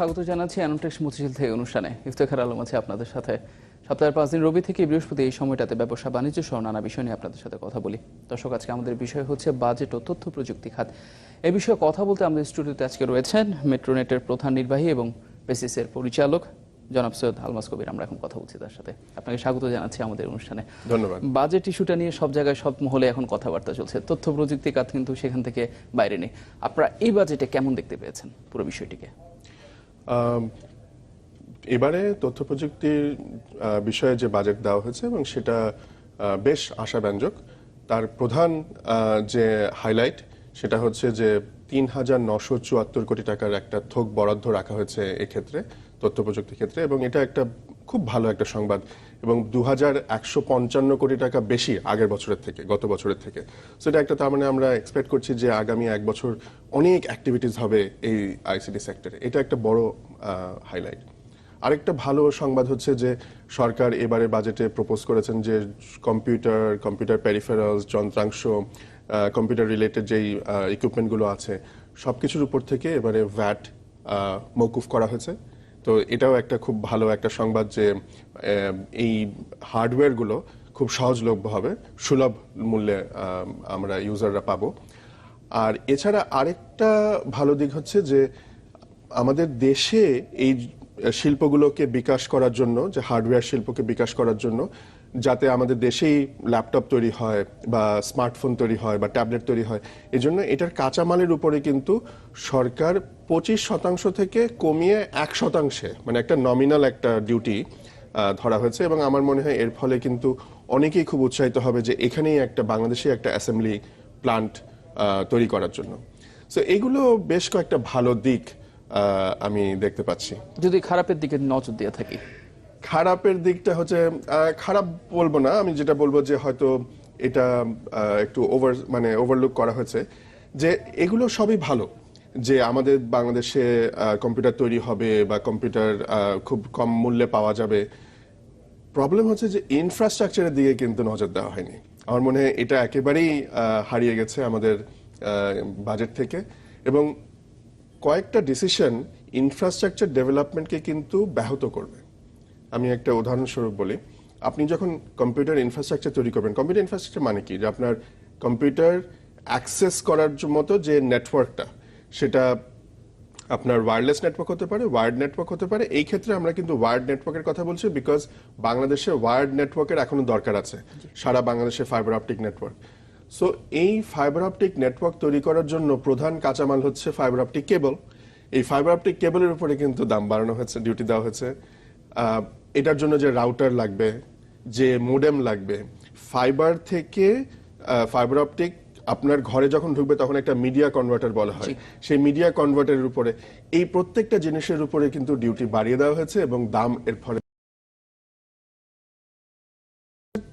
স্বাগত জানাচ্ছি অ্যানোটেক্স মতিঝিল থেকে অনুষ্ঠানে। ইফতেখার আলম আছে আপনাদের সাথে। সপ্তাহের 5 দিন রবি থেকে বৃহস্পতি এই সময়টাতে ব্যবসা বাণিজ্য সহ নানা বিষয় নিয়ে আপনাদের সাথে কথা বলি। দর্শক, আজকে আমাদের বিষয় হচ্ছে বাজেট ও তথ্য প্রযুক্তি খাত। এই বিষয়ে কথা বলতে আমাদের স্টুডিওতে আজকে রয়েছেন মেট্রোনেটের প্রধান নির্বাহী এবং বেসিসের পরিচালক জনাব সৈয়দ আলমাস কবির। আমরা এখন কথা বলছি তার সাথে। আপনাকে স্বাগত জানাচ্ছি আমাদের অনুষ্ঠানে। ধন্যবাদ। বাজেট ইস্যুটা নিয়ে সব জায়গায় সব মহলে এখন কথাবার্তা চলছে, তথ্য প্রযুক্তি খাত কিন্তু সেখান থেকে বাইরে নেই। আপনারা এই বাজেটে কেমন দেখতে পেয়েছেন পুরো বিষয়টিকে? এবারে তথ্য প্রযুক্তির বিষয়ে যে বাজেট দেওয়া হয়েছে এবং সেটা বেশ আশাব্যঞ্জক। তার প্রধান যে হাইলাইট সেটা হচ্ছে যে ৩,৯৭৪ কোটি টাকার একটা থোক বরাদ্দ রাখা হয়েছে এক্ষেত্রে, তথ্য প্রযুক্তির ক্ষেত্রে, এবং এটা একটা খুব ভালো একটা সংবাদ। এবং ২,১৫৫ কোটি টাকা বেশি আগের বছরের থেকে, গত বছরের থেকে। সেটা একটা, তার মানে আমরা এক্সপেক্ট করছি যে আগামী 1 বছর অনেক অ্যাক্টিভিটিস হবে এই আইসিটি সেক্টরে। এটা একটা বড় হাইলাইট। আরেকটা ভালো সংবাদ হচ্ছে যে সরকার এবারে বাজেটে প্রপোজ করেছেন যে কম্পিউটার প্যারিফেরালস, যন্ত্রাংশ, কম্পিউটার রিলেটেড যেই ইকুইপমেন্টগুলো আছে সবকিছুর উপর থেকে এবারে ভ্যাট মওকুফ করা হয়েছে। তো এটাও একটা খুব ভালো একটা সংবাদ যে এই হার্ডওয়্যারগুলো খুব সহজলভ্য হবে, সুলভ মূল্যে আমরা ইউজাররা পাবো। আর এছাড়া আরেকটা ভালো দিক হচ্ছে যে আমাদের দেশে এই শিল্পগুলোকে বিকাশ করার জন্য, যে হার্ডওয়্যার শিল্পকে বিকাশ করার জন্য, যাতে আমাদের দেশেই ল্যাপটপ তৈরি হয় বা স্মার্টফোন তৈরি হয় বা ট্যাবলেট তৈরি হয়, এজন্য এটার কাঁচামালের উপরে কিন্তু সরকার 25% থেকে কমিয়ে 1%, মানে একটা নমিনাল একটা ডিউটি ধরা হয়েছে। এবং আমার মনে হয় এর ফলে কিন্তু অনেকেই খুব উৎসাহিত হবে যে এখানেই একটা বাংলাদেশে একটা অ্যাসেম্বলি প্লান্ট তৈরি করার জন্য। সো এগুলো বেশ কয়েকটা ভালো দিক আমি দেখতে পাচ্ছি। যদি খারাপের দিকে নজর দিয়ে থাকি, খারাপের দিকটা হচ্ছে, খারাপ বলবো না, আমি যেটা বলবো যে হয়তো এটা একটু ওভারলুক করা হয়েছে। যে এগুলো সবই ভালো, যে আমাদের বাংলাদেশে কম্পিউটার তৈরি হবে বা কম্পিউটার খুব কম মূল্যে পাওয়া যাবে। প্রবলেম হচ্ছে যে ইনফ্রাস্ট্রাকচারের দিকে কিন্তু নজর দেওয়া হয়নি। আমার মনে হয় এটা একেবারেই হারিয়ে গেছে আমাদের বাজেট থেকে। এবং কয়েকটা ডিসিশন ইনফ্রাস্ট্রাকচার ডেভেলপমেন্টকে কিন্তু ব্যাহত করবে। আমি একটা উদাহরণস্বরূপ বলি। আপনি যখন কম্পিউটার ইনফ্রাস্ট্রাকচার তৈরি করবেন, কম্পিউটার ইনফ্রাস্ট্রাকচার মানে কি? যে আপনার কম্পিউটার অ্যাক্সেস করার মতো যে নেটওয়ার্কটা, সেটা আপনার ওয়্যারলেস নেটওয়ার্ক হতে পারে, ওয়ার্ড নেটওয়ার্ক হতে পারে। এই ক্ষেত্রে আমরা কিন্তু ওয়ার্ড নেটওয়ার্কের কথা বলছি, বিকজ বাংলাদেশে ওয়ার্ড নেটওয়ার্কের এখনো দরকার আছে, সারা বাংলাদেশে ফাইবার অপটিক নেটওয়ার্ক। সো এই ফাইবার অপটিক নেটওয়ার্ক তৈরি করার জন্য প্রধান কাঁচামাল হচ্ছে ফাইবার অপটিক কেবল। এই ফাইবার অপটিক কেবলের উপরে কিন্তু দাম বাড়ানো হয়েছে, ডিউটি দেওয়া হয়েছে। এটার জন্য যে রাউটার লাগবে, যে মোডেম লাগবে, ফাইবার থেকে ফাইবার অপটিক আপনার ঘরে যখন ঢুকবে তখন একটা মিডিয়া কনভার্টার বলা হয়, সেই মিডিয়া কনভার্টারের উপরে, এই প্রত্যেকটা জিনিসের উপরে কিন্তু ডিউটি বাড়িয়ে দেওয়া হয়েছে। এবং দাম এর ফলে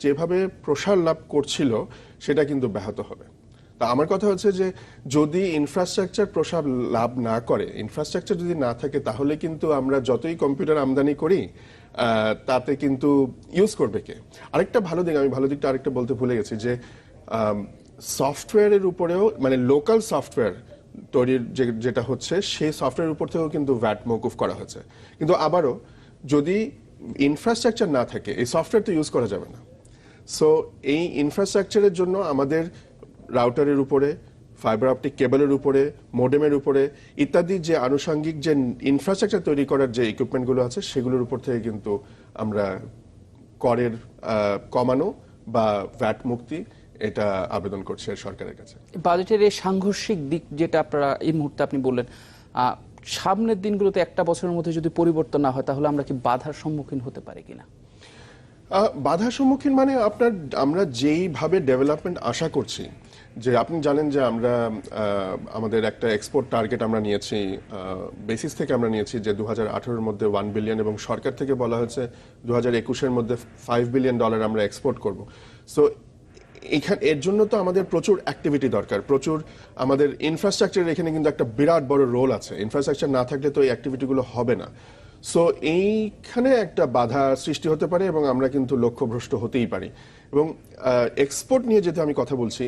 যেভাবে প্রসার লাভ করছিল সেটা কিন্তু ব্যাহত হবে। তা আমার কথা হচ্ছে যে যদি ইনফ্রাস্ট্রাকচার প্রসার লাভ না করে, ইনফ্রাস্ট্রাকচার যদি না থাকে, তাহলে কিন্তু আমরা যতই কম্পিউটার আমদানি করি তাতে কিন্তু ইউজ করবে কে? আরেকটা ভালো দিক, আমি ভালো দিকটা আরেকটা বলতে ভুলে গেছি, যে সফটওয়্যারের উপরেও, মানে লোকাল সফটওয়্যার তৈরির যেটা হচ্ছে, সেই সফটওয়্যারের উপর থেকেও কিন্তু ভ্যাট মওকুফ করা হয়েছে। কিন্তু আবারও যদি ইনফ্রাস্ট্রাকচার না থাকে, এই সফটওয়্যার তো ইউজ করা যাবে না। সো এই ইনফ্রাস্ট্রাকচারের জন্য আমাদের রাউটারের উপরে, ফাইবার অপটিক কেবলের উপরে, মোডেমের উপরে ইত্যাদি যে আনুষঙ্গিক যে ইনফ্রাস্ট্রাকচার তৈরি করার যে ইকুইপমেন্টগুলো আছে, সেগুলোর উপর থেকে কিন্তু আমরা করের কমানো বা ভ্যাট মুক্তি, এটা আবেদন করছে সরকারের কাছে। বাজেটের এই সাংঘর্ষিক দিক যেটা আপনারা এই মুহূর্তে আপনি বললেন, সামনের দিনগুলোতে একটা বছরের মধ্যে যদি পরিবর্তন না হয়, তাহলে আমরা কি বাধার সম্মুখীন হতে পারি কিনা? বাধার সম্মুখীন মানে আমরা যেইভাবে ডেভেলপমেন্ট আশা করছি, যে আপনি জানেন যে আমরা আমাদের একটা এক্সপোর্ট টার্গেট আমরা নিয়েছি, বেসিস থেকে আমরা নিয়েছি যে 2018-এর মধ্যে 1 বিলিয়ন, এবং সরকার থেকে বলা হয়েছে 2021-এর মধ্যে $5 বিলিয়ন আমরা এক্সপোর্ট করব। সো এর জন্য তো আমাদের প্রচুর অ্যাক্টিভিটি দরকার, প্রচুর আমাদের ইনফ্রাস্ট্রাকচারের এখানে কিন্তু একটা বিরাট বড় রোল আছে। ইনফ্রাস্ট্রাকচার না থাকলে তো এই অ্যাক্টিভিটিগুলো হবে না। সো এইখানে একটা বাধা সৃষ্টি হতে পারে এবং আমরা কিন্তু লক্ষ্যভ্রষ্ট হতেই পারি। এবং এক্সপোর্ট নিয়ে যেটা আমি কথা বলছি,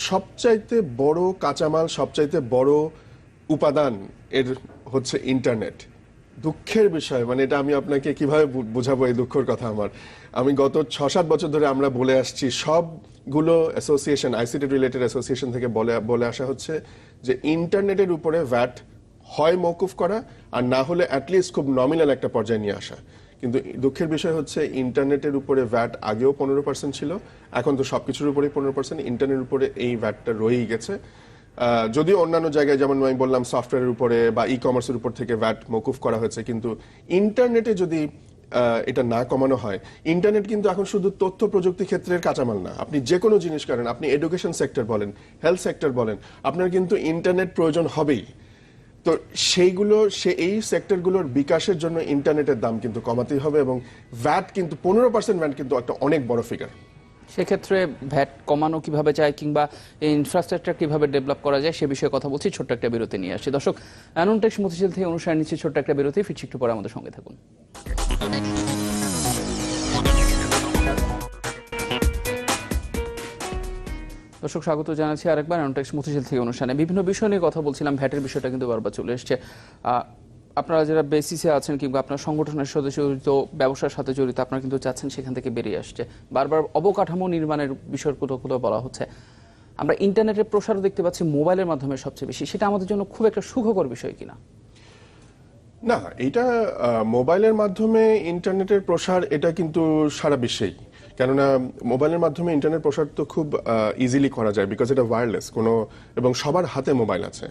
সবচাইতে বড় কাঁচামাল, সবচাইতে বড় উপাদান এর হচ্ছে ইন্টারনেট। দুঃখের বিষয়, মানে এটা আমি আপনাকে কিভাবে বোঝাবো এই দুঃখের কথা আমার। আমি গত 6-7 বছর ধরে আমরা বলে আসছি, সবগুলো অ্যাসোসিয়েশন, আইসিটি রিলেটেড অ্যাসোসিয়েশন থেকে বলে আসা হচ্ছে যে ইন্টারনেটের উপরে ভ্যাট হয় মওকুফ করা, আর না হলে অ্যাটলিস্ট খুব নমিনাল একটা পর্যায়ে নিয়ে আসা। কিন্তু দুঃখের বিষয় হচ্ছে ইন্টারনেটের উপরে ভ্যাট আগেও 15% ছিল, এখন তো সবকিছুর উপরেই 15%। ইন্টারনেটের উপরে এই ভ্যাটটা রয়েই গেছে। যদিও অন্যান্য জায়গায় যেমন আমি বললাম সফটওয়্যারের উপরে বা ই কমার্সের উপর থেকে ভ্যাট মওকুফ করা হয়েছে, কিন্তু ইন্টারনেটে যদি এটা না কমানো হয়, ইন্টারনেট কিন্তু এখন শুধু তথ্য প্রযুক্তি ক্ষেত্রের কাঁচামাল না, আপনি যে কোনো জিনিস করেন, আপনি এডুকেশন সেক্টর বলেন, হেলথ সেক্টর বলেন, আপনার কিন্তু ইন্টারনেট প্রয়োজন হবেই। তো এই সেক্টরগুলোর বিকাশের জন্য ইন্টারনেটের দাম কিন্তু কমাতেই হবে, এবং ভ্যাট কিন্তু 15% ভ্যাট কিন্তু একটা অনেক বড় ফিগার। সেক্ষেত্রে ভ্যাট কমানো কিভাবে যায় কিংবা এই ইনফ্রাস্ট্রাকচার কিভাবে ডেভেলপ করা যায় সে বিষয়ে কথা বলছি। ছোট্ট একটা বিরতি নিয়ে আসছি। দর্শক, অ্যানোনটেক্স মতিঝিল থেকে অনুষ্ঠান নিচ্ছি ছোট্ট একটা বিরতি, ফিরছি একটু পরে, আমাদের সঙ্গে থাকুন। দর্শক, স্বাগত জানাচ্ছি আরেকবার অ্যানোনটেক্স মতিঝিল থেকে অনুষ্ঠানে। বিভিন্ন বিষয় নিয়ে কথা বলছিলাম, ভ্যাটের বিষয়টা কিন্তু বারবার চলে এসছে। আপনারা যারা বেসিসে আছেন কিংবা আপনার সংগঠনের সাথে জড়িত, ব্যবসার সাথে জড়িত, আপনারা কিন্তু চাচ্ছেন সেখান থেকে বেরিয়ে আসছে। বারবার অবকাঠামো নির্মাণের বিষয়ের কোথাও বলা হচ্ছে। আমরা ইন্টারনেটের প্রসারও দেখতে পাচ্ছি মোবাইলের মাধ্যমে সবচেয়ে বেশি। সেটা আমাদের জন্য খুব একটা সুখকর বিষয় কিনা? না, এটা মোবাইলের মাধ্যমে ইন্টারনেটের প্রসার এটা কিন্তু সারা বিশ্বেই, কেননা মোবাইলের মাধ্যমে ইন্টারনেট প্রসার তো খুব ইজিলি করা যায়, বিকজ এটা ওয়্যারলেস এবং সবার হাতে মোবাইল আছে।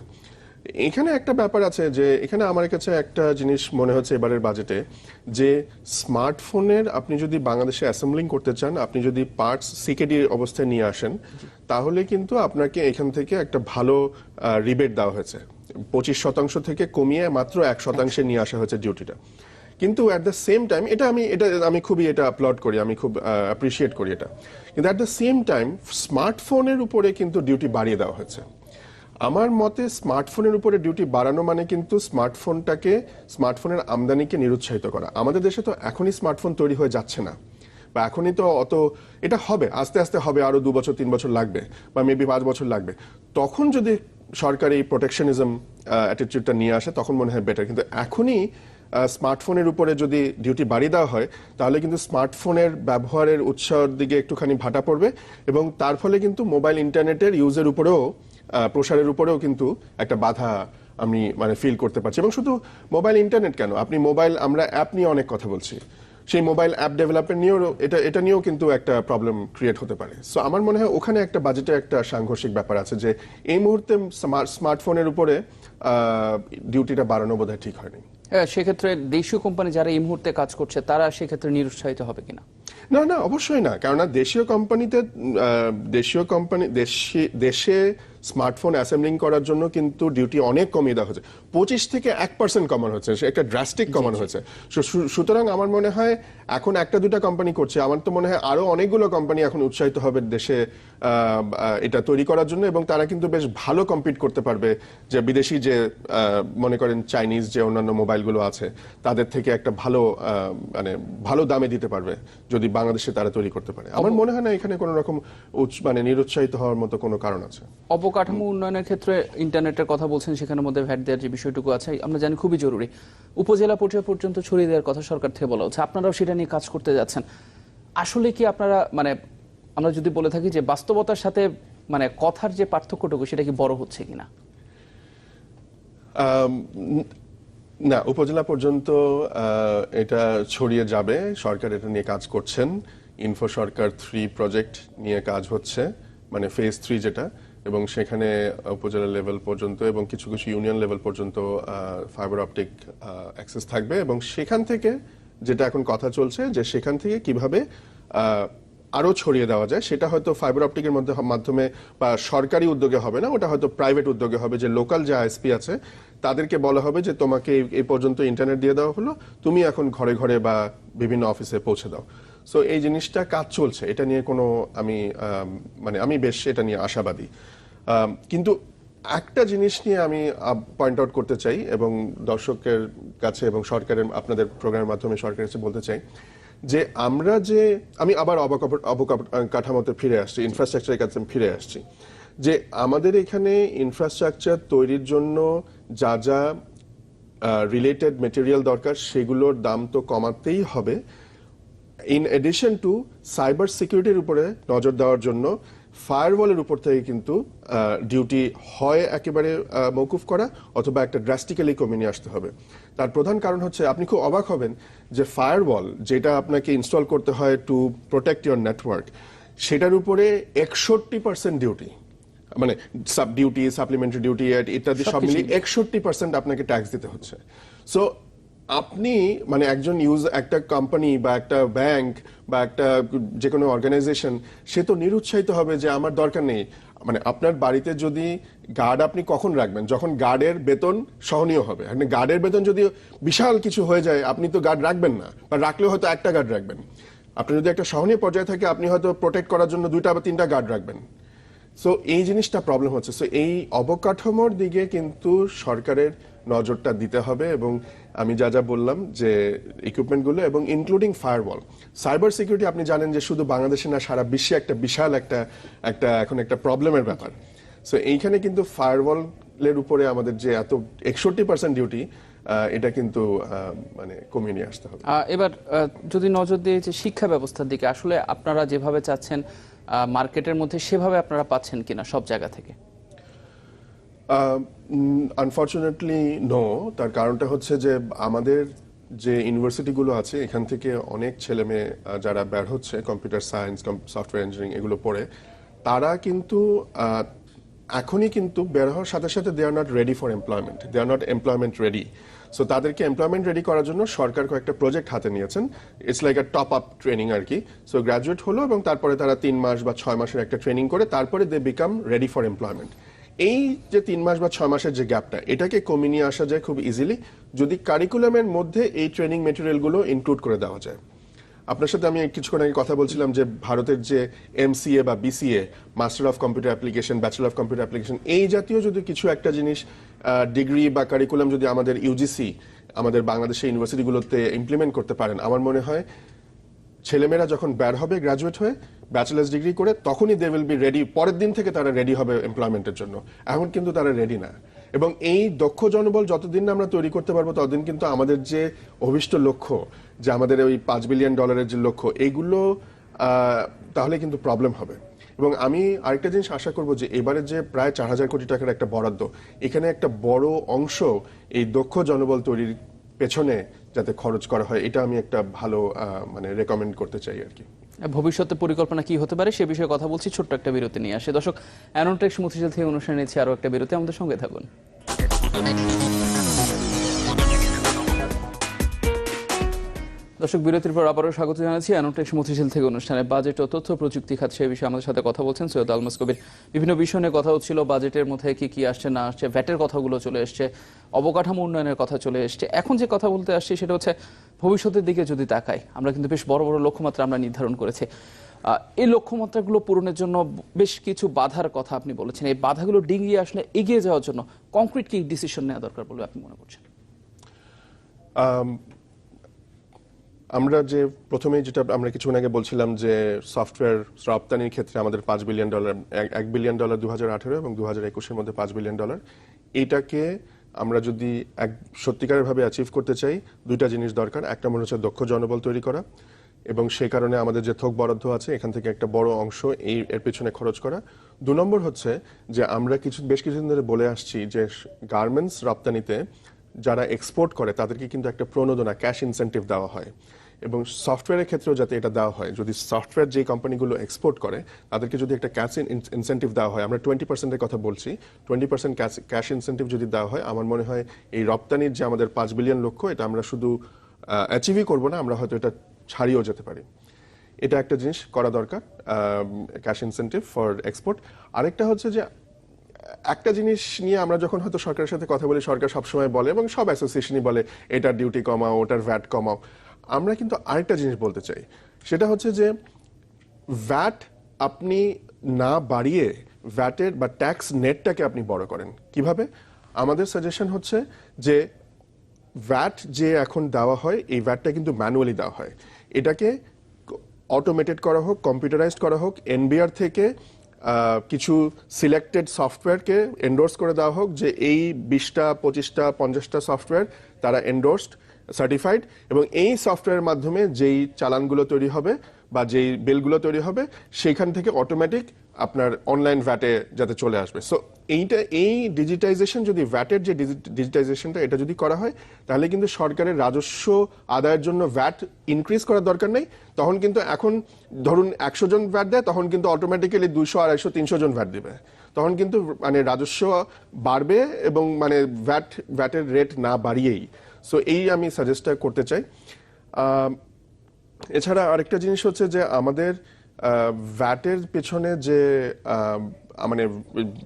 এখানে একটা ব্যাপার আছে যে এখানে আমার কাছে একটা জিনিস মনে হচ্ছে এবারের বাজেটে, যে স্মার্টফোনের আপনি যদি বাংলাদেশে অ্যাসেম্বলিং করতে চান, আপনি যদি পার্টস সিকেডি অবস্থায় নিয়ে আসেন, তাহলে কিন্তু আপনাকে এখান থেকে একটা ভালো রিবেট দেওয়া হয়েছে। 25% থেকে কমিয়ে মাত্র 1% নিয়ে আসা হয়েছে ডিউটিটা। কিন্তু অ্যাট দ্য সেম টাইম এটা আমি খুবই এটা আপলোড করি, আমি খুব অ্যাপ্রিসিয়েট করি এটা। কিন্তু অ্যাট দ্য সেম টাইম স্মার্টফোনের উপরে কিন্তু ডিউটি বাড়িয়ে দেওয়া হয়েছে। আমার মতে স্মার্টফোনের উপরে ডিউটি বাড়ানো মানে কিন্তু স্মার্টফোনের আমদানিকে নিরুৎসাহিত করা। আমাদের দেশে তো এখনই স্মার্টফোন তৈরি হয়ে যাচ্ছে না, বা এখনই তো এটা হবে, আস্তে আস্তে হবে, আরো 2 বছর 3 বছর লাগবে, বা মেবি 5 বছর লাগবে। তখন যদি সরকার এই প্রোটেকশনিজম অ্যাটিটিউডটা নিয়ে আসে, তখন মনে হয় বেটার। কিন্তু এখনই স্মার্টফোনের উপরে যদি ডিউটি বাড়িয়ে দেওয়া হয়, তাহলে কিন্তু স্মার্টফোনের ব্যবহারের উৎসাহের দিকে একটুখানি ভাটা পড়বে, এবং তার ফলে কিন্তু মোবাইল ইন্টারনেটের ইউজের উপরেও, প্রসারের উপরেও কিন্তু একটা বাধা আমি ফিল করতে পারছি। এবং শুধু মোবাইল ইন্টারনেট কেন, আমরা অ্যাপ নিয়ে অনেক কথা বলছি, সেই মোবাইল অ্যাপ ডেভেলপমেন্ট নিয়েও এটা নিয়েও কিন্তু একটা প্রবলেম ক্রিয়েট হতে পারে। সো আমার মনে হয় ওখানে একটা বাজেটে একটা সাংঘর্ষিক ব্যাপার আছে, যে এই মুহূর্তে স্মার্টফোনের উপরে ডিউটিটা বাড়ানো বোধহয় ঠিক হয়নি। হ্যাঁ, সেক্ষেত্রে দেশীয় কোম্পানি যারা এই মুহূর্তে কাজ করছে তারা সেক্ষেত্রে নিরুৎসাহিত হবে কিনা? না না, অবশ্যই না, কেননা দেশে স্মার্টফোন অ্যাসেম্বলিং করার জন্য কিন্তু ডিউটি অনেক কমিয়ে দেওয়া হচ্ছে, 25 থেকে 1% কমানো হচ্ছে, একটা ড্রাস্টিক কমানো হয়েছে। সুতরাং আমার মনে হয় এখন 1-2টা কোম্পানি করছে, আমার তো মনে হয় আরো অনেকগুলো কোম্পানি এখন উৎসাহিত হবে দেশে এটা তৈরি করার জন্য, এবং তারা কিন্তু বেশ ভালো কম্পিট করতে পারবে যে বিদেশি যে মনে করেন চাইনিজ যে অন্যান্য মোবাইলগুলো আছে তাদের থেকে একটা ভালো দামে দিতে পারবে যদি বাংলাদেশে তারা তৈরি করতে পারে। আমার মনে হয় না এখানে কোনো রকম নিরুৎসাহিত হওয়ার মতো কোনো কারণ আছে। অবকাঠামো উন্নয়নের ক্ষেত্রে ইন্টারনেটের কথা বলছেন, সেখানের মধ্যে ভ্যাট দেওয়ার যে বিষয়টুকু আছে আমরা জানি খুবই জরুরি। উপজেলা পর্যায় পর্যন্ত ছড়িয়ে দেওয়ার কথা সরকার থেকে বলা হচ্ছে, আপনারাও সেটা নিয়ে কাজ করতে যাচ্ছেন। আসলে কি আপনারা আমরা যদি বলে থাকি যে বাস্তবতার সাথে কথার যে পার্থক্যটুকু সেটা কি বড় হচ্ছে কিনা? না, উপজেলা পর্যন্ত এটা ছড়িয়ে যাবে, সরকার এটা নিয়ে কাজ করছেন। ইনফো সরকার 3 প্রজেক্ট নিয়ে কাজ হচ্ছে, ফেজ 3 যেটা, এবং সেখানে উপজেলা লেভেল পর্যন্ত এবং কিছু কিছু ইউনিয়ন লেভেল পর্যন্ত ফাইবার অপটিক অ্যাক্সেস থাকবে। এবং সেখান থেকে যেটা এখন কথা চলছে, যে সেখান থেকে কিভাবে আরো ছড়িয়ে দেওয়া যায়, সেটা হয়তো ফাইবার অপটিকের মাধ্যমে বা সরকারি উদ্যোগে হবে না, ওটা হয়তো প্রাইভেট উদ্যোগে হবে, যে লোকাল যে আইএসপি আছে তাদেরকে বলা হবে যে তোমাকে এই পর্যন্ত ইন্টারনেট দিয়ে দেওয়া হলো, তুমি এখন ঘরে ঘরে বা বিভিন্ন অফিসে পৌঁছে দাও। সো এই জিনিসটা কাজ চলছে, এটা নিয়ে কোনো আমি বেশ এটা নিয়ে আশাবাদী। কিন্তু একটা জিনিস নিয়ে আমি পয়েন্ট আউট করতে চাই, এবং দর্শকের কাছে এবং সরকারের, আপনাদের প্রোগ্রামের মাধ্যমে সরকারের কাছে বলতে চাই, যে আমি আবার অবকাঠামোতে ফিরে আসছি, ইনফ্রাস্ট্রাকচারের কাছে ফিরে আসছি, যে আমাদের এখানে ইনফ্রাস্ট্রাকচার তৈরির জন্য যা যা রিলেটেড মেটেরিয়াল দরকার সেগুলোর দাম তো কমাতেই হবে। ইন এডিশন টু সাইবার সিকিউরিটির উপরে নজর দেওয়ার জন্য ফায়ারওয়ালের উপর থেকে কিন্তু ডিউটি হয় একেবারে মৌকুফ করা অথবা একটা ড্রাস্টিক্যালি কমিয়ে নিয়ে আসতে হবে। তার প্রধান কারণ হচ্ছে আপনি খুব অবাক হবেন যে ফায়ারওয়াল যেটা আপনাকে ইনস্টল করতে হয় টু প্রোটেক্ট ইউর নেটওয়ার্ক, সেটার উপরে 61% ডিউটি, মানে সাব ডিউটি, সাপ্লিমেন্টারি ডিউটি ইত্যাদি সব মিলিয়ে 61% আপনাকে ট্যাক্স দিতে হচ্ছে। সো আপনি মানে একজন একটা কোম্পানি বা একটা ব্যাংক বা একটা যে কোনো অর্গানাইজেশন, সে তো নিরুৎসাহিত হবে যে আমার দরকার নেই। মানে আপনার বাড়িতে যদি গার্ড আপনি কখন রাখবেন, যখন গার্ডের বেতন সহনীয় হবে। আপনি গার্ডের বেতন যদি বিশাল কিছু হয়ে যায় আপনি তো গার্ড রাখবেন না, বা রাখলেও হয়তো একটা গার্ড রাখবেন। আপনি যদি একটা সহনীয় পর্যায়ে থাকে আপনি হয়তো প্রোটেক্ট করার জন্য 2টা বা 3টা গার্ড রাখবেন। সো এই জিনিসটা প্রবলেম হচ্ছে। সো এই অবকাঠামোর দিকে কিন্তু সরকারের নজরটা দিতে হবে, এবং আমি যা যা বললাম যে ইকুইপমেন্টগুলো এবং ইনক্লুডিং ফায়ারওয়াল। সাইবার সিকিউরিটি আপনি জানেন যে শুধু বাংলাদেশে না, সারা বিশ্বে একটা বিশাল একটা এখন একটা প্রবলেমের ব্যাপার। সো এইখানে কিন্তু ফায়ারওয়ালের উপরে আমাদের যে এত 61% ডিউটি, এটা কিন্তু মানে কমিয়ে নিয়ে আসতে হবে। এবার যদি নজর দিয়ে যে শিক্ষা ব্যবস্থার দিকে, আসলে আপনারা যেভাবে চাচ্ছেন মার্কেটের মধ্যে সেভাবে আপনারা পাচ্ছেন কিনা সব জায়গা থেকে? Unfortunately no. তার কারণটা হচ্ছে যে আমাদের যে ইউনিভার্সিটিগুলো আছে এখান থেকে অনেক ছেলে মেয়ে যারা বের হচ্ছে কম্পিউটার সায়েন্স, সফটওয়্যার ইঞ্জিনিয়ারিং এগুলো পড়ে, তারা কিন্তু এখনই কিন্তু বের হওয়ার সাথে সাথে they are not ready for employment, they are not employment ready. So তাদেরকে এমপ্লয়মেন্ট রেডি করার জন্য সরকার কয়েকটা প্রজেক্ট হাতে নিয়েছেন। It's like a top up training আর কি। সো গ্রাজুয়েট হলো এবং তারপরে তারা 3 মাস বা 6 মাসের একটা ট্রেনিং করে তারপরে they become ready for employment. এই যে 3 মাস বা 6 মাসের যে গ্যাপটা, এটাকে কমিয়ে নিয়ে আসা যায় খুব ইজিলি যদি কারিকুলামের মধ্যে এই ট্রেনিং মেটেরিয়ালগুলো ইনক্লুড করে দেওয়া যায়। আপনার সাথে আমি কিছুক্ষণ আগে কথা বলছিলাম যে ভারতের যে এমসিএ বা BCA, master of computer application, bachelor of computer application, এই জাতীয় যদি কিছু একটা জিনিস ডিগ্রি বা কারিকুলাম যদি আমাদের ইউজিসি, আমাদের বাংলাদেশের ইউনিভার্সিটিগুলোতে ইমপ্লিমেন্ট করতে পারেন, আমার মনে হয় ছেলেমেয়েরা যখন বের হবে গ্রাজুয়েট হয়ে ব্যাচেলার্স ডিগ্রি করে, তখনই দে উইল বি রেডি, পরের দিন থেকে তারা রেডি হবে এমপ্লয়মেন্টের জন্য। এখন কিন্তু তারা রেডি না। এবং এই দক্ষ জনবল যতদিন না আমরা তৈরি করতে পারবো ততদিন কিন্তু আমাদের যে অভিষ্ট লক্ষ্য, যে আমাদের ওই $5 বিলিয়ন যে লক্ষ্য, এইগুলো তাহলে কিন্তু প্রবলেম হবে। এবং আমি আরেকটা জিনিস আশা করব যে এবারে যে প্রায় 4,000 কোটি টাকার একটা বরাদ্দ, এখানে একটা বড় অংশ এই দক্ষ জনবল তৈরির পেছনে যাতে খরচ করা হয়, এটা আমি একটা ভালো মানে রেকমেন্ড করতে চাই আর কি। ভবিষ্যতে পরিকল্পনা কি হতে পারে সে বিষয়ে কথা বলছি, ছোট্ট একটা বিরতি নিয়ে আসে। দর্শক, অ্যানোটেক্স মতিঝিল থেকে অনুষ্ঠানে নিচ্ছে আরো একটা বিরতি, আমাদের সঙ্গে থাকুন। দর্শক, বিরতির পর আবারও স্বাগত জানাচ্ছি অ্যানোটেক্স মতিঝিল থেকে অনুষ্ঠানে। বাজেট ও তথ্য প্রযুক্তি খাত সে বিষয়ে আমাদের সাথে কথা বলছেন সৈয়দ আলমাস কবির। বিভিন্ন বিষয় নিয়ে কথা হচ্ছিল, বাজেটের মধ্যে কি কি আসছে না আসছে, ভ্যাটের কথাগুলো চলে এসছে, অবকাঠামো উন্নয়নের কথা চলে এসছে। এখন যে কথা বলতে আসছি সেটা হচ্ছে ভবিষ্যতের দিকে যদি তাকাই, আমরা কিন্তু বেশ বড় বড় লক্ষ্যমাত্রা আমরা নির্ধারণ করেছি। এই লক্ষ্যমাত্রাগুলো পূরণের জন্য বেশ কিছু বাধার কথা আপনি বলেছেন। এই বাধাগুলো ডিঙিয়ে আসলে এগিয়ে যাওয়ার জন্য কংক্রিট কি ডিসিশন নেওয়া দরকার বলে আপনি মনে করছেন? আমরা যে প্রথমেই যেটা আমরা কিছুক্ষণ আগে বলছিলাম যে সফটওয়্যার রপ্তানির ক্ষেত্রে আমাদের $5 বিলিয়ন, $1 বিলিয়ন 2018 এবং 2021-এর মধ্যে $5 বিলিয়ন, এইটাকে আমরা যদি সত্যিকারের ভাবে অ্যাচিভ করতে চাই, 2টা জিনিস দরকার। একটা মনে হচ্ছে দক্ষ জনবল তৈরি করা, এবং সেই কারণে আমাদের যে থোক বরাদ্দ আছে এখান থেকে একটা বড় অংশ এর পেছনে খরচ করা। 2 নম্বর হচ্ছে যে আমরা বেশ কিছুদিন ধরে বলে আসছি যে গার্মেন্টস রপ্তানিতে যারা এক্সপোর্ট করে তাদেরকে কিন্তু একটা প্রণোদনা, ক্যাশ ইনসেন্টিভ দেওয়া হয়, এবং সফটওয়্যারের ক্ষেত্রেও যাতে এটা দেওয়া হয়। যদি সফটওয়্যার যে কোম্পানিগুলো এক্সপোর্ট করে তাদেরকে যদি একটা ক্যাশ ইনসেন্টিভ দেওয়া হয়, আমরা 20%-এর কথা বলছি, 20% ক্যাশ ইনসেন্টিভ যদি দেওয়া হয়, আমার মনে হয় এই রপ্তানির যে আমাদের 5 বিলিয়ন লক্ষ্য, এটা আমরা শুধু অ্যাচিভই করবো না, আমরা হয়তো এটা ছাড়িয়েও যেতে পারি। এটা একটা জিনিস করা দরকার, ক্যাশ ইনসেন্টিভ ফর এক্সপোর্ট। আরেকটা হচ্ছে যে একটা জিনিস নিয়ে আমরা যখন হয়তো সরকারের সাথে কথা বলি, সরকার সবসময় বলে এবং সব অ্যাসোসিয়েশনই বলে এটার ডিউটি কমাও, ওটার ভ্যাট কমাও। আমরা কিন্তু আরেকটা জিনিস বলতে চাই, সেটা হচ্ছে যে ভ্যাট আপনি না বাড়িয়ে ভ্যাটের বা ট্যাক্স নেটটাকে আপনি বড় করেন। কিভাবে? আমাদের সাজেশন হচ্ছে যে ভ্যাট যে এখন দেওয়া হয়, এই ভ্যাটটা কিন্তু ম্যানুয়ালি দেওয়া হয়। এটাকে অটোমেটেড করা হোক, কম্পিউটারাইজড করা হোক, এনবিআর থেকে কিছু সিলেক্টেড সফটওয়্যারকে এন্ডোর্স করে দেওয়া হোক যে এই 20টা 25টা 50টা সফটওয়্যার তারা এন্ডোর্সড সার্টিফাইড, এবং এই সফটওয়্যারের মাধ্যমে যেই চালানগুলো তৈরি হবে বা যেই বিলগুলো তৈরি হবে সেইখান থেকে অটোমেটিক আপনার অনলাইন ভ্যাটে যাতে চলে আসবে। সো এই ডিজিটাইজেশন, যদি ভ্যাটের যে ডিজিটাইজেশনটা এটা যদি করা হয়, তাহলে কিন্তু সরকারের রাজস্ব আদায়ের জন্য ভ্যাট ইনক্রিজ করার দরকার নেই। তখন কিন্তু এখন ধরুন 100 জন ভ্যাট দেয়, তখন কিন্তু অটোমেটিক্যালি 200, 250, 300 জন ভ্যাট দিবে। তখন কিন্তু মানে রাজস্ব বাড়বে এবং মানে ভ্যাটের রেট না বাড়িয়েই। সো এই আমি সাজেস্ট করতে চাই। এছাড়া আরেকটা জিনিস হচ্ছে যে আমাদের ভ্যাটের পেছনে যে মানে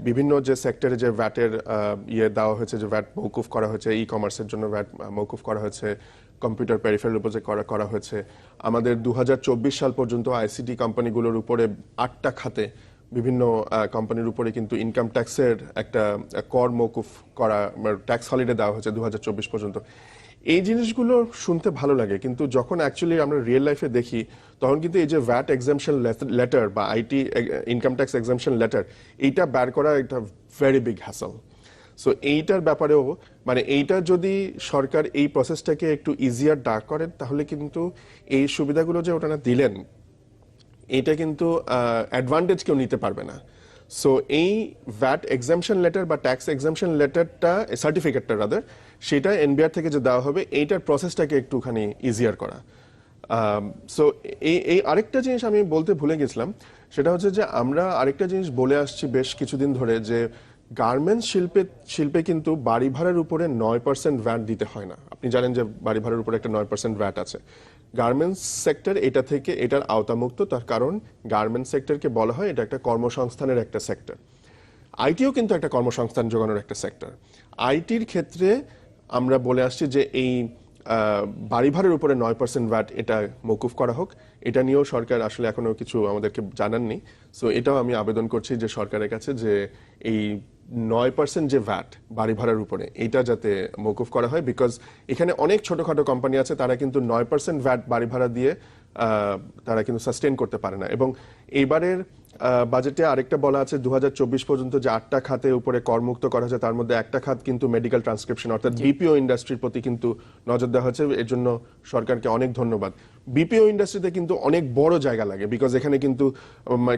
বিভিন্ন যে সেক্টরে যে ভ্যাটের দেওয়া হয়েছে, যে ভ্যাট মৌকুফ করা হয়েছে, ই কমার্সের জন্য ভ্যাট মৌকুফ করা হয়েছে, কম্পিউটার পেরিফেরাল উপর যে করা হয়েছে, আমাদের 2024 সাল পর্যন্ত আইসিটি কোম্পানিগুলোর উপরে 8টা খাতে বিভিন্ন কোম্পানির উপরে কিন্তু ইনকাম ট্যাক্সের একটা কর মৌকুফ করা, ট্যাক্স হলিডে দেওয়া হয়েছে 2024 পর্যন্ত। এই জিনিসগুলো শুনতে ভালো লাগে, কিন্তু যখন অ্যাকচুয়ালি আমরা রিয়েল লাইফে দেখি তখন কিন্তু এই যে ভ্যাট এক্সামশন লেটার বা IT income tax exemption letter, এইটা বের করা একটা ভেরি বিগ হ্যাসল। সো এইটার ব্যাপারেও মানে এইটা যদি সরকার এই প্রসেসটাকে একটু ইজিয়ার ডাক করেন, তাহলে কিন্তু এই সুবিধাগুলো যে ওটা দিলেন, এইটা কিন্তু অ্যাডভান্টেজ কেউ নিতে পারবে না। সো এই ভ্যাট এক্সামশন লেটার বা ট্যাক্স এক্সামশন লেটারটা, সার্টিফিকেটটা রাদার, সেটা এনবিআর থেকে যে দেওয়া হবে, এইটার প্রসেসটাকে একটুখানি ইজিয়ার করা। সো এই আরেকটা জিনিস আমি বলতে ভুলে গেছিলাম, সেটা হচ্ছে যে আমরা আরেকটা জিনিস বলে আসছি বেশ কিছুদিন ধরে, যে গার্মেন্টস শিল্পে কিন্তু বাড়ি ভাড়ার উপরে 9% ভ্যাট দিতে হয় না। আপনি জানেন যে বাড়ি ভাড়ার উপরে একটা 9% ভ্যাট আছে। গার্মেন্টস সেক্টর এটা থেকে, এটার আওতামুক্ত, তার কারণ গার্মেন্টস সেক্টরকে বলা হয় এটা একটা কর্মসংস্থানের একটা সেক্টর। আইটিও কিন্তু একটা কর্মসংস্থান যোগানোর একটা সেক্টর। আইটির ক্ষেত্রে আমরা বলে আসছি যে এই বাড়ি ভাড়ার উপরে 9% ভ্যাট এটা মৌকুফ করা হোক। এটা নিয়েও সরকার আসলে এখনো কিছু আমাদেরকে জানাননি। সো এটাও আমি আবেদন করছি যে সরকারের কাছে, যে এই 9% যে ভ্যাট বাড়ি ভাড়ার উপরে, এটা যাতে মৌকুফ করা হয়। বিকজ এখানে অনেক ছোটখাটো কোম্পানি আছে, তারা কিন্তু 9% ভ্যাট বাড়ি ভাড়া দিয়ে তারা কিন্তু সাস্টেন করতে পারে না। এবং এইবারের বাজেটে আরেকটা বলা আছে 2024 পর্যন্ত যে 8টা খাতে উপরে করমুক্ত করা হয়েছে, তার মধ্যে একটা খাত কিন্তু মেডিকেল ট্রান্সক্রিপশন, অর্থাৎ বিপিও ইন্ডাস্ট্রির প্রতি কিন্তু নজর দেওয়া হয়েছে। এর জন্য সরকারকে অনেক ধন্যবাদ। বিপিও ইন্ডাস্ট্রিতে কিন্তু অনেক বড় জায়গা লাগে, বিকজ এখানে কিন্তু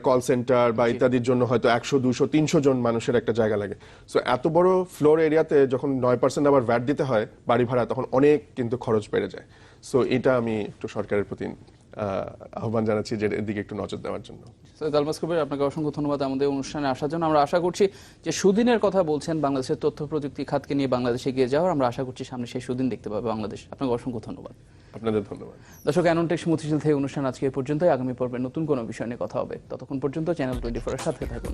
কল সেন্টার বা ইত্যাদির জন্য হয়তো 100, 200, 300 জন মানুষের একটা জায়গা লাগে। সো এত বড় ফ্লোর এরিয়াতে যখন 9% আবার ভ্যাট দিতে হয় বাড়ি ভাড়া, তখন অনেক কিন্তু খরচ বেড়ে যায়। সো এটা আমি একটু সরকারের প্রতি আহ্বান জানাচ্ছি যে এর দিকে একটু নজর দেওয়ার জন্য। সৈয়দ আলমাস কবির, আপনাকে অসংখ্য ধন্যবাদ আমাদের অনুষ্ঠানে আসার জন্য। আমরা আশা করছি যে সুদিনের কথা বলছেন, বাংলাদেশের তথ্য প্রযুক্তি খাতকে নিয়ে বাংলাদেশে এগিয়ে যাওয়ার, আমরা আশা করছি সামনে সেই সুদিন দেখতে পাবে বাংলাদেশ। আপনাকে অসংখ্য ধন্যবাদ। আপনাদের ধন্যবাদ। দর্শক, অ্যাননটেক্স মতিঝিল থেকে অনুষ্ঠান আজকে এই পর্যন্তই। আগামী পর্বে নতুন কোনো বিষয় নিয়ে কথা হবে। ততক্ষণ পর্যন্ত চ্যানেল 24 এর সাথে থাকুন।